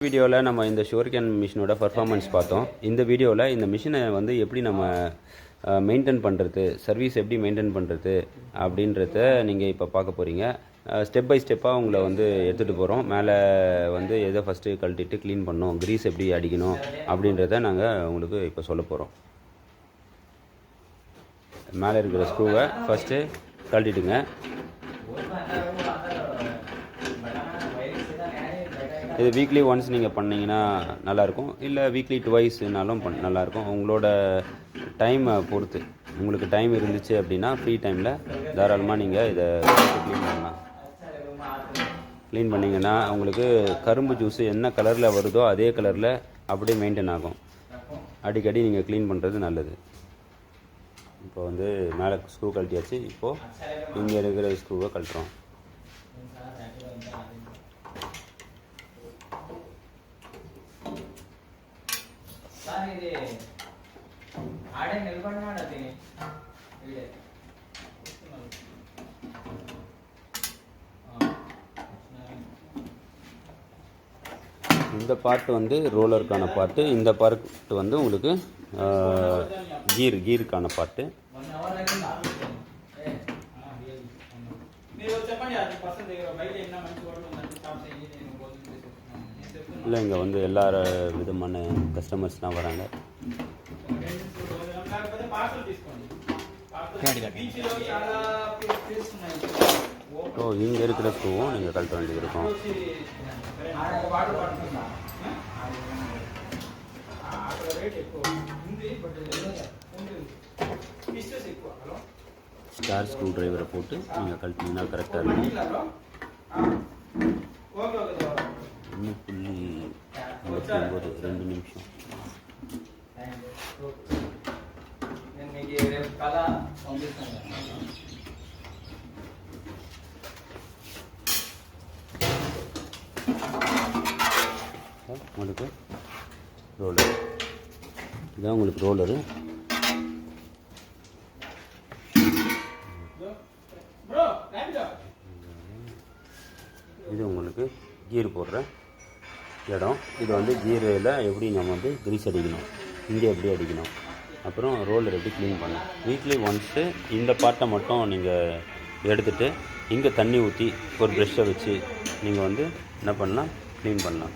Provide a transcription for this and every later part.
வீடியோவில் நம்ம இந்த ஷுகர்கேன் மிஷினோட பர்ஃபார்மன்ஸ் பார்த்தோம். இந்த வீடியோவில் இந்த மிஷினை வந்து எப்படி நம்ம மெயின்டைன் பண்ணுறது, சர்வீஸ் எப்படி மெயின்டைன் பண்ணுறது அப்படின்றத நீங்கள் இப்போ பார்க்க போகிறீங்க. ஸ்டெப் பை ஸ்டெப்பாக உங்களை வந்து எடுத்துகிட்டு போகிறோம். மேலே வந்து எதை ஃபஸ்ட்டு கழட்டிட்டு க்ளீன் பண்ணணும், க்ரீஸ் எப்படி அடிக்கணும் அப்படின்றத நாங்கள் உங்களுக்கு இப்போ சொல்ல போகிறோம். மேலே இருக்கிற ஸ்க்ரூவை ஃபஸ்ட்டு கழட்டிட்டுங்க. இது வீக்லி ஒன்ஸ் நீங்கள் பண்ணிங்கன்னா நல்லாயிருக்கும், இல்லை வீக்லி டுவைஸ்னாலும் நல்லாயிருக்கும். உங்களோட டைமை பொறுத்து, உங்களுக்கு டைம் இருந்துச்சு அப்படின்னா ஃப்ரீ டைமில் தாராளமாக நீங்கள் இதை க்ளீன் பண்ணலாம். க்ளீன் பண்ணிங்கன்னா உங்களுக்கு கரும்பு ஜூஸு என்ன கலரில் வருதோ அதே கலரில் அப்படியே மெயின்டைன் ஆகும். அடிக்கடி நீங்கள் க்ளீன் பண்ணுறது நல்லது. இப்போ வந்து மேலே ஸ்க்ரூ கழட்டியாச்சு. இப்போது இங்கே இருக்கிற ஸ்க்ரூவை கழட்டுறோம். இந்த பார்ட் வந்து ரோலருக்கான பார்ட்டு, இந்த பார்ட் வந்து உங்களுக்கு கீருக்கான பார்ட்டு. இல்லை, இங்கே வந்து எல்லா விதமான கஸ்டமர்ஸ்லாம் வராங்க. ஸோ இங்கே இருக்கிற ஸ்க்ரூவும் நீங்கள் கழட்ட வேண்டியது இருக்கும். ஸ்டார் ஸ்க்ரூ டிரைவரை போட்டு நீங்கள் கழட்டினீங்கன்னா கரெக்டாக இருக்கும். 1.59 2 நிமிஷம். உங்களுக்கு ரோலர், இதான் உங்களுக்கு ரோலரு. இது உங்களுக்கு கீர் போடுற இடம். இது வந்து கீரில் எப்படி நம்ம வந்து கிரீஸ் அடிக்கணும், இங்கே எப்படி அடிக்கணும், அப்புறம் ரோலர் எப்படி க்ளீன் பண்ணணும். வீக்லி ஒன்ஸு இந்த பார்ட்டை மட்டும் நீங்கள் எடுத்துகிட்டு இங்கே தண்ணி ஊற்றி ஒரு ப்ரெஷ்ஷை வச்சு நீங்கள் வந்து என்ன பண்ணலாம், க்ளீன் பண்ணலாம்.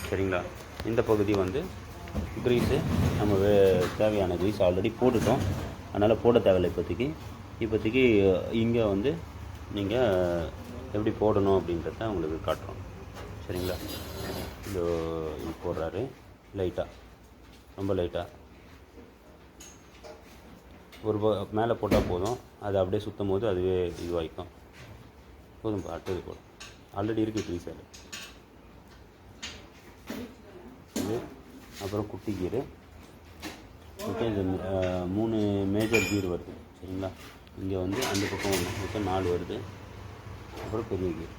சரிங்களா? இந்த பகுதி வந்து க்ரீஸு நம்ம தேவையான க்ரீஸ் ஆல்ரெடி போட்டுட்டோம், அதனால் போட தேவையில்லை இப்போதைக்கு. இங்கே வந்து நீங்கள் எப்படி போடணும் அப்படின்றத உங்களுக்கு காட்டுறோம். சரிங்களா? இது போடுறாரு லைட்டாக, ரொம்ப லைட்டாக ஒரு மேலே போட்டால் போதும். அது அப்படியே சுற்றும் போது அதுவே இதுவாகிக்கும். போதும், அடுத்தது போடும். ஆல்ரெடி இருக்குது க்ரீஸ் அது. இது அப்புறம் குட்டி கீரு. மொத்தம் இது 3 மேஜர் கீர் வருது. சரிங்களா? இங்கே வந்து அந்த பக்கம் ஒன்று, மொத்தம் 4 வருது. அப்புறம் பெரிய கீர்.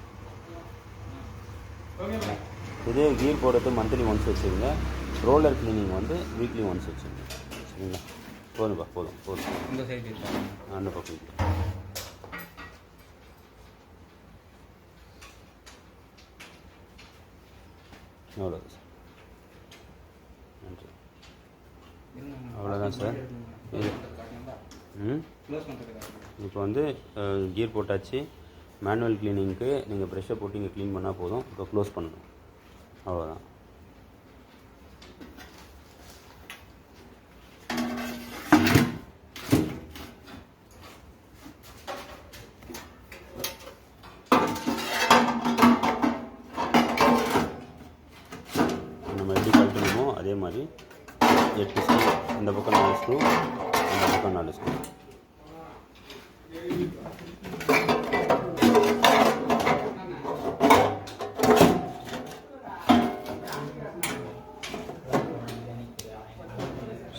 இதே கீர் போடுறது மந்த்லி ஒன்ஸ் வச்சுருங்க. ரோலர் க்ளீனிங் வந்து வீக்லி ஒன்ஸ் வச்சுருங்க. சரிங்களா? போதும். இந்த சைடு அந்த பக்கம் அவ்வளோ சார். நன்றி. அவ்வளோதான் சார். இப்போ வந்து கீர் போட்டாச்சு. மேனுவல் க்ளீனிங்க்கு நீங்கள் ப்ரெஷ்ஷை போட்டு இங்கே க்ளீன் பண்ணால் போதும். இப்போ க்ளோஸ் பண்ணணும், அவ்வளோதான். நம்ம எப்படி கழட்டணுமோ அதே மாதிரி 8 ஸ்க்ரூ, இந்த பக்கம் 4 ஸ்க்ரூ, இந்த பக்கம் 4 ஸ்க்ரூ.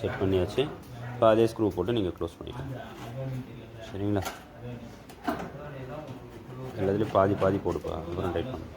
செட் பண்ணியாச்சு. இப்போ அதே ஸ்க்ரூ போட்டு நீங்கள் க்ளோஸ் பண்ணிக்கலாம். சரிங்களா? எல்லாத்துலேயும் பாதி போடுப்பா, அப்புறம் டைட் பண்ணு.